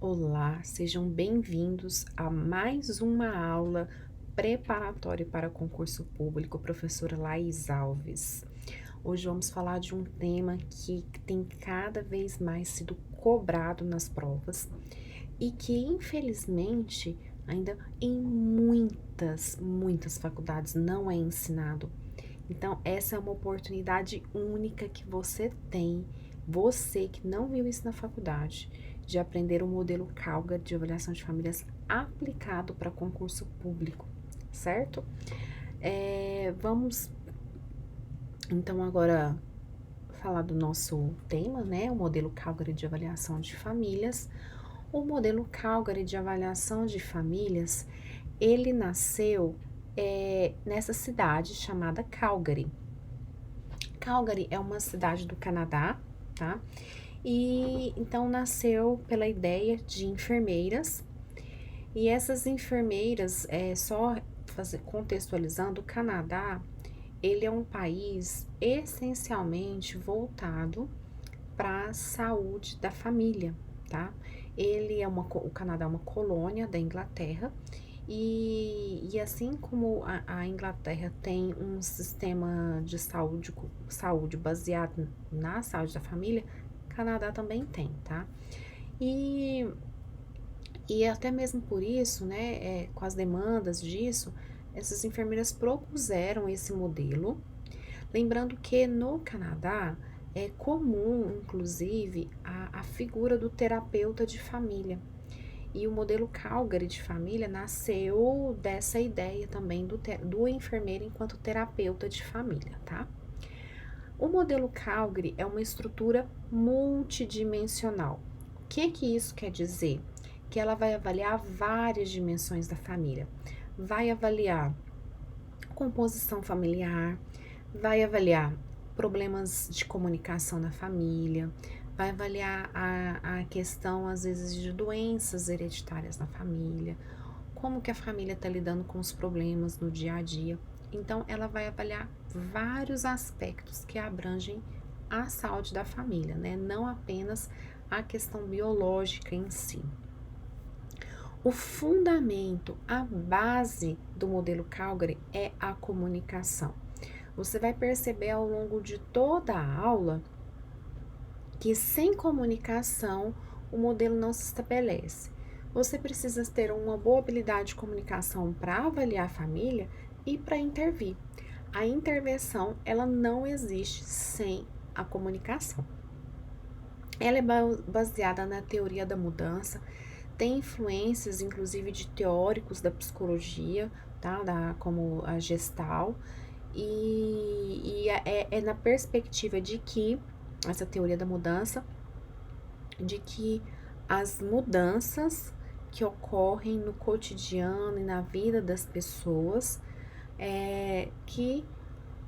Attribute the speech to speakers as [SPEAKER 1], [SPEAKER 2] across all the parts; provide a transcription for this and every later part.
[SPEAKER 1] Olá, sejam bem-vindos a mais uma aula preparatória para concurso público, professora Laís Alves. Hoje vamos falar de um tema que tem cada vez mais sido cobrado nas provas e que, infelizmente, ainda em muitas faculdades não é ensinado. Então, essa é uma oportunidade única que você tem, você que não viu isso na faculdade, de aprender o modelo Calgary de avaliação de famílias aplicado para concurso público, certo? Vamos então agora falar do nosso tema, né? O modelo Calgary de avaliação de famílias. O modelo Calgary de avaliação de famílias, ele nasceu nessa cidade chamada Calgary. Calgary é uma cidade do Canadá, tá? E então nasceu pela ideia de enfermeiras. E essas enfermeiras, contextualizando, o Canadá, ele é um país essencialmente voltado para a saúde da família, tá? O Canadá é uma colônia da Inglaterra e assim como a Inglaterra tem um sistema de saúde baseado na saúde da família, o Canadá também tem, tá? E, e até mesmo por isso, né, com as demandas disso, essas enfermeiras propuseram esse modelo. Lembrando que no Canadá é comum, inclusive, a figura do terapeuta de família. E o modelo Calgary de família nasceu dessa ideia também do enfermeiro enquanto terapeuta de família, tá? O modelo Calgary é uma estrutura multidimensional. O que isso quer dizer? Que ela vai avaliar várias dimensões da família. Vai avaliar composição familiar, vai avaliar problemas de comunicação na família, vai avaliar a questão, às vezes, de doenças hereditárias na família, como que a família está lidando com os problemas no dia a dia. Então, ela vai avaliar vários aspectos que abrangem a saúde da família, né? Não apenas a questão biológica em si. O fundamento, a base do modelo Calgary é a comunicação. Você vai perceber ao longo de toda a aula que sem comunicação o modelo não se estabelece. Você precisa ter uma boa habilidade de comunicação para avaliar a família e para intervir. A intervenção, ela não existe sem a comunicação. Ela é baseada na teoria da mudança, tem influências, inclusive, de teóricos da psicologia, tá? Como a Gestalt, e é na perspectiva de que, essa teoria da mudança, de que as mudanças que ocorrem no cotidiano e na vida das pessoas, que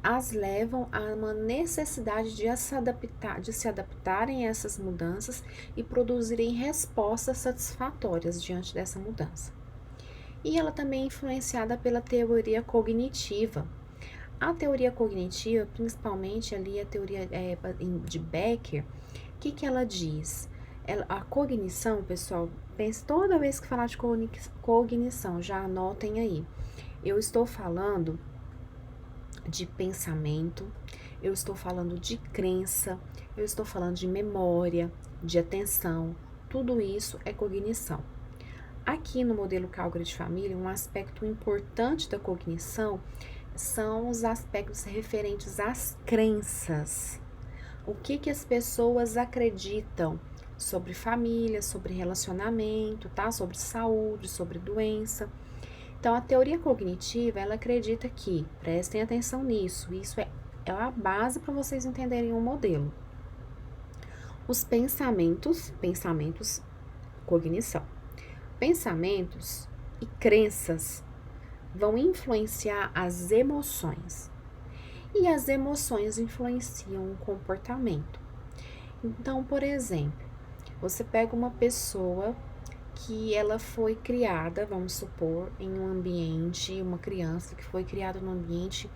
[SPEAKER 1] as levam a uma necessidade de se adaptarem a essas mudanças e produzirem respostas satisfatórias diante dessa mudança. E ela também é influenciada pela teoria cognitiva. A teoria cognitiva, principalmente ali a teoria de Becker, o que ela diz? A cognição, pessoal, pense toda vez que falar de cognição, já anotem aí. Eu estou falando de pensamento, eu estou falando de crença, eu estou falando de memória, de atenção, tudo isso é cognição. Aqui no modelo Calgary de família, um aspecto importante da cognição são os aspectos referentes às crenças. O que as pessoas acreditam sobre família, sobre relacionamento, tá? Sobre saúde, sobre doença. Então, a teoria cognitiva, ela acredita que, prestem atenção nisso, isso é a base para vocês entenderem o modelo. Os pensamentos, cognição. Pensamentos e crenças vão influenciar as emoções. E as emoções influenciam o comportamento. Então, por exemplo, você pega uma pessoa que ela foi criada, vamos supor, em um ambiente, uma criança que foi criada num ambiente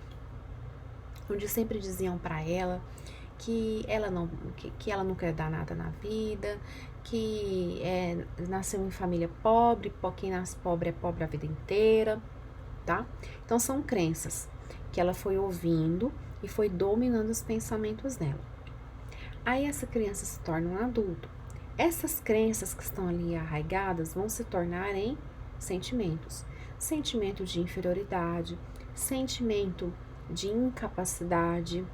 [SPEAKER 1] onde sempre diziam para ela que ela não quer dar nada na vida, que nasceu em família pobre, quem nasce pobre é pobre a vida inteira, tá? Então são crenças que ela foi ouvindo e foi dominando os pensamentos dela. Aí essa criança se torna um adulto. Essas crenças que estão ali arraigadas vão se tornar em sentimentos. Sentimento de inferioridade, sentimento de incapacidade.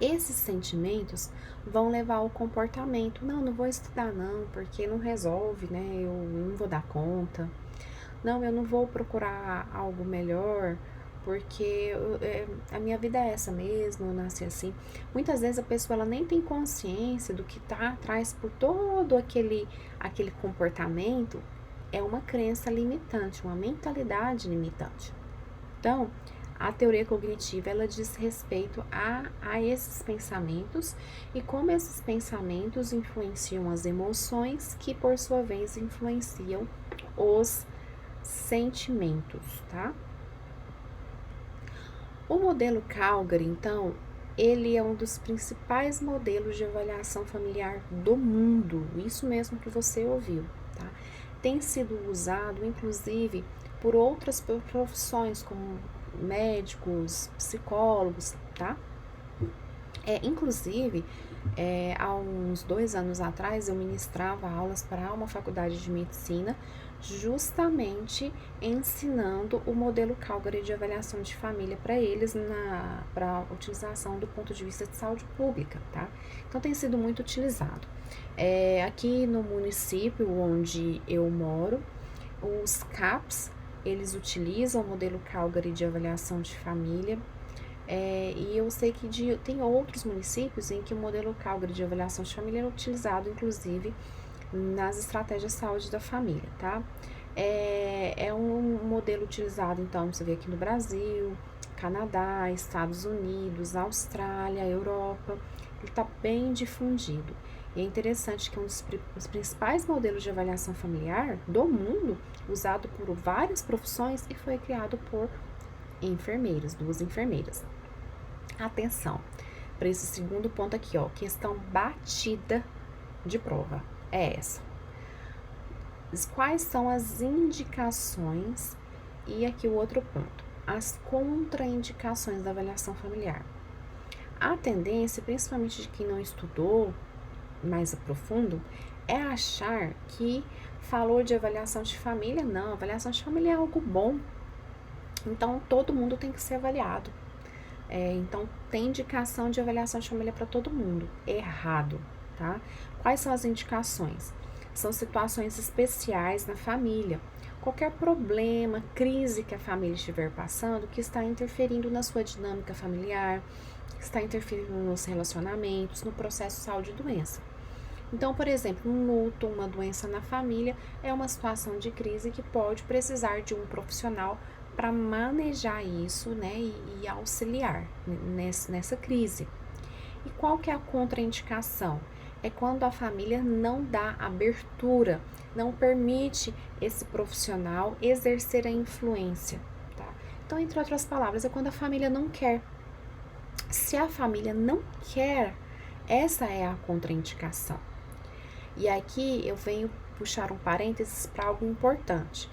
[SPEAKER 1] Esses sentimentos vão levar ao comportamento. Não vou estudar não, porque não resolve, né? Eu não vou dar conta. Não, eu não vou procurar algo melhor, porque a minha vida é essa mesmo, eu nasci assim. Muitas vezes a pessoa ela nem tem consciência do que está atrás por todo aquele comportamento. É uma crença limitante, uma mentalidade limitante. Então, a teoria cognitiva, ela diz respeito a esses pensamentos e como esses pensamentos influenciam as emoções, que por sua vez influenciam os sentimentos, tá? O modelo Calgary, então, ele é um dos principais modelos de avaliação familiar do mundo, isso mesmo que você ouviu, tá? Tem sido usado, inclusive, por outras profissões, como médicos, psicólogos, tá? Inclusive, há uns 2 anos atrás, eu ministrava aulas para uma faculdade de medicina, justamente ensinando o modelo Calgary de avaliação de família para eles, para utilização do ponto de vista de saúde pública, tá? Então, tem sido muito utilizado. Aqui no município onde eu moro, os CAPs, eles utilizam o modelo Calgary de avaliação de família, e eu sei que tem outros municípios em que o modelo Calgary de avaliação de família é utilizado, inclusive, nas estratégias de saúde da família, tá? É um modelo utilizado, então, você vê aqui no Brasil, Canadá, Estados Unidos, Austrália, Europa, ele está bem difundido. E é interessante que um dos principais modelos de avaliação familiar do mundo, usado por várias profissões, e foi criado por enfermeiras, 2 enfermeiras. Atenção para esse segundo ponto aqui, ó, questão batida de prova, é essa. Quais são as indicações, e aqui o outro ponto, as contraindicações da avaliação familiar. A tendência, principalmente de quem não estudou mais a profundo, é achar que falou de avaliação de família, não, avaliação de família é algo bom, então todo mundo tem que ser avaliado. Então, tem indicação de avaliação de família para todo mundo. Errado, tá? Quais são as indicações? São situações especiais na família. Qualquer problema, crise que a família estiver passando, que está interferindo na sua dinâmica familiar, que está interferindo nos relacionamentos, no processo de saúde e doença. Então, por exemplo, um luto, uma doença na família é uma situação de crise que pode precisar de um profissional para manejar isso, né, e auxiliar nessa crise. E qual que é a contraindicação? É quando a família não dá abertura, não permite esse profissional exercer a influência, tá? Então, entre outras palavras, é quando a família não quer. Se a família não quer, essa é a contraindicação. E aqui eu venho puxar um parênteses para algo importante,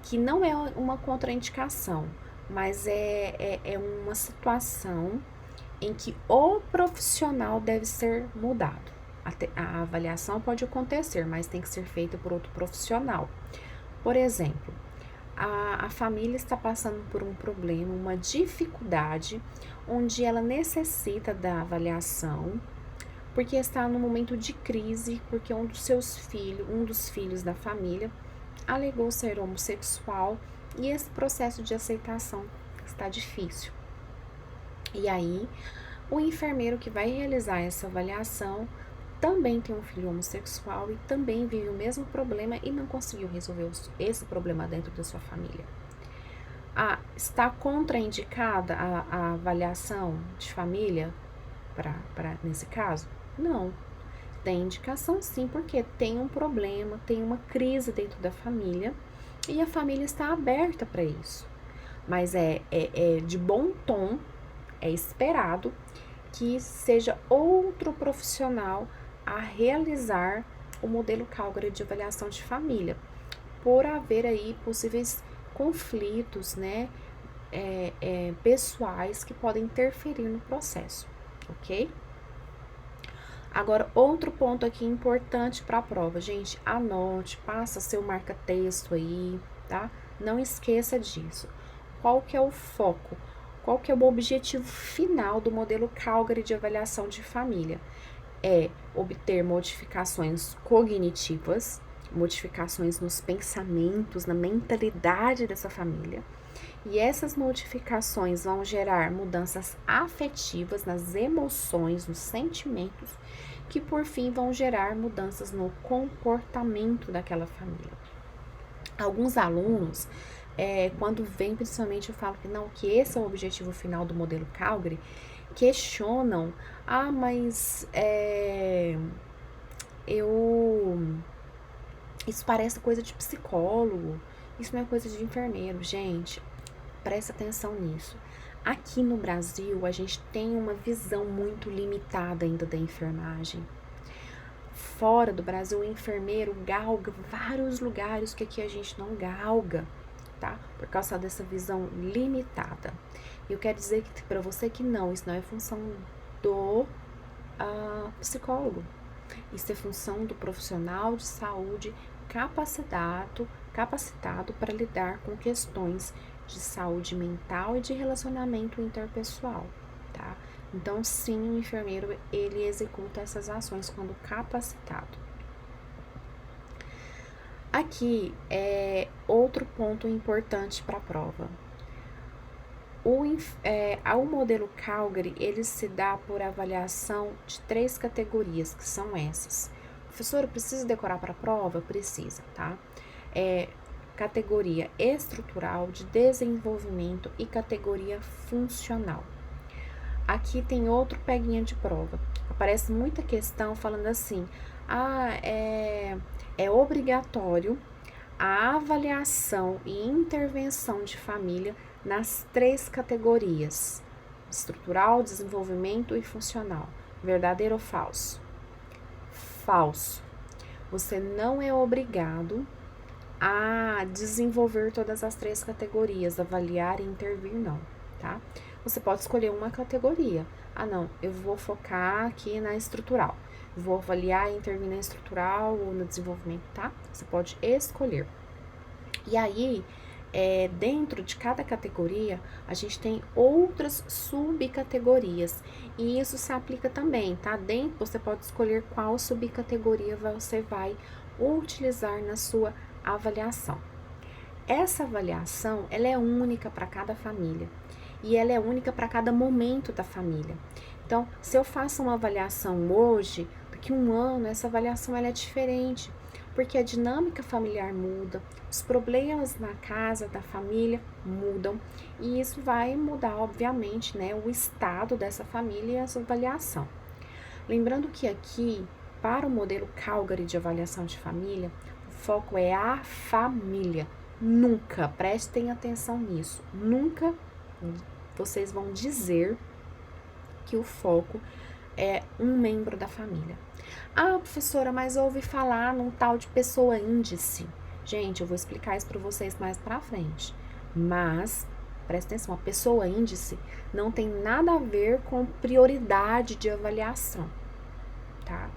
[SPEAKER 1] que não é uma contraindicação, mas é uma situação em que o profissional deve ser mudado. A avaliação pode acontecer, mas tem que ser feita por outro profissional. Por exemplo, a família está passando por um problema, uma dificuldade, onde ela necessita da avaliação, porque está num momento de crise, porque um dos filhos da família alegou ser homossexual e esse processo de aceitação está difícil. E aí, o enfermeiro que vai realizar essa avaliação também tem um filho homossexual e também vive o mesmo problema e não conseguiu resolver esse problema dentro da sua família. Está contraindicada a avaliação de família nesse caso? Não. Tem indicação sim, porque tem um problema, tem uma crise dentro da família e a família está aberta para isso. Mas é de bom tom, é esperado que seja outro profissional a realizar o modelo Calgary de avaliação de família, por haver aí possíveis conflitos, né, pessoais que podem interferir no processo, ok? Agora, outro ponto aqui importante para a prova, gente, anote, passa seu marca-texto aí, tá? Não esqueça disso. Qual que é o foco? Qual que é o objetivo final do modelo Calgary de avaliação de família? É obter modificações cognitivas, modificações nos pensamentos, na mentalidade dessa família. E essas modificações vão gerar mudanças afetivas nas emoções, nos sentimentos, que por fim vão gerar mudanças no comportamento daquela família. Alguns alunos, quando vem, principalmente eu falo que não, que esse é o objetivo final do modelo Calgary, questionam, mas isso parece coisa de psicólogo, isso não é coisa de enfermeiro. Gente, presta atenção nisso. Aqui no Brasil, a gente tem uma visão muito limitada ainda da enfermagem. Fora do Brasil, o enfermeiro galga vários lugares que aqui a gente não galga, tá? Por causa dessa visão limitada. Eu quero dizer para você que não, isso não é função do psicólogo. Isso é função do profissional de saúde capacitado para lidar com questões de saúde mental e de relacionamento interpessoal, tá? Então, sim, o enfermeiro, ele executa essas ações quando capacitado. Aqui é outro ponto importante para a prova. O modelo Calgary, ele se dá por avaliação de 3 categorias, que são essas. Professora, precisa decorar para a prova? Precisa, tá? Categoria estrutural, de desenvolvimento e categoria funcional. Aqui tem outro peguinha de prova. Aparece muita questão falando assim, é obrigatório a avaliação e intervenção de família nas 3 categorias, estrutural, desenvolvimento e funcional. Verdadeiro ou falso? Falso. Você não é obrigado a desenvolver todas as 3 categorias, avaliar e intervir, não, tá? Você pode escolher uma categoria. Não, eu vou focar aqui na estrutural. Vou avaliar e intervir na estrutural ou no desenvolvimento, tá? Você pode escolher. E aí, dentro de cada categoria, a gente tem outras subcategorias. E isso se aplica também, tá? Dentro, você pode escolher qual subcategoria você vai utilizar na sua avaliação. Essa avaliação, ela é única para cada família. E ela é única para cada momento da família. Então, se eu faço uma avaliação hoje, daqui a um ano, essa avaliação ela é diferente, porque a dinâmica familiar muda, os problemas na casa, da família mudam, e isso vai mudar, obviamente, né, o estado dessa família e essa avaliação. Lembrando que aqui, para o modelo Calgary de avaliação de família, o foco é a família. Nunca, prestem atenção nisso, nunca vocês vão dizer que o foco é um membro da família. Professora, mas eu ouvi falar num tal de pessoa índice. Gente, eu vou explicar isso para vocês mais pra frente. Mas, presta atenção, a pessoa índice não tem nada a ver com prioridade de avaliação, tá?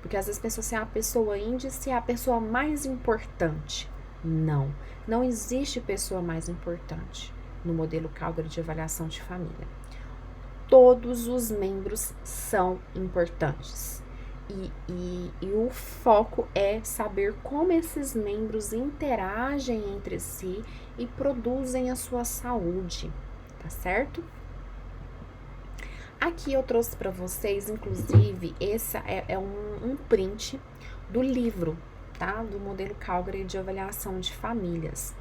[SPEAKER 1] Porque às vezes pensam assim, a pessoa índice é a pessoa mais importante. Não existe pessoa mais importante no modelo Calgary de avaliação de família. Todos os membros são importantes. E o foco é saber como esses membros interagem entre si e produzem a sua saúde, tá certo? Aqui eu trouxe para vocês, inclusive, esse é um print do livro, tá? Do modelo Calgary de avaliação de famílias.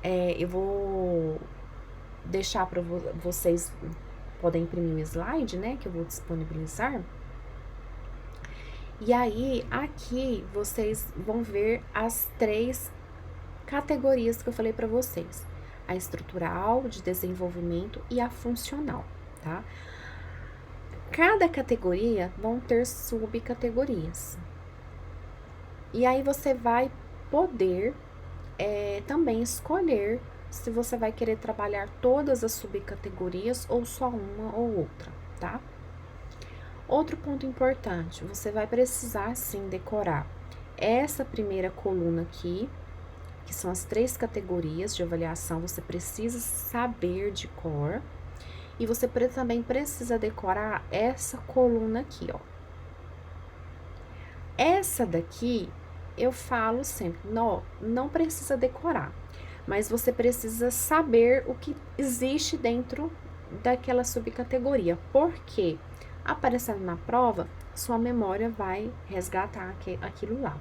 [SPEAKER 1] Eu vou deixar para vocês, podem imprimir o slide, né? Que eu vou disponibilizar. E aí, aqui, vocês vão ver as 3 categorias que eu falei para vocês. A estrutural, de desenvolvimento e a funcional, tá? Cada categoria vão ter subcategorias. E aí você vai poder também escolher se você vai querer trabalhar todas as subcategorias ou só uma ou outra, tá? Outro ponto importante, você vai precisar sim decorar essa primeira coluna aqui, que são as 3 categorias de avaliação, você precisa saber de cor. E você também precisa decorar essa coluna aqui, ó. Essa daqui, eu falo sempre, não precisa decorar, mas você precisa saber o que existe dentro daquela subcategoria, porque aparecendo na prova, sua memória vai resgatar aquilo lá.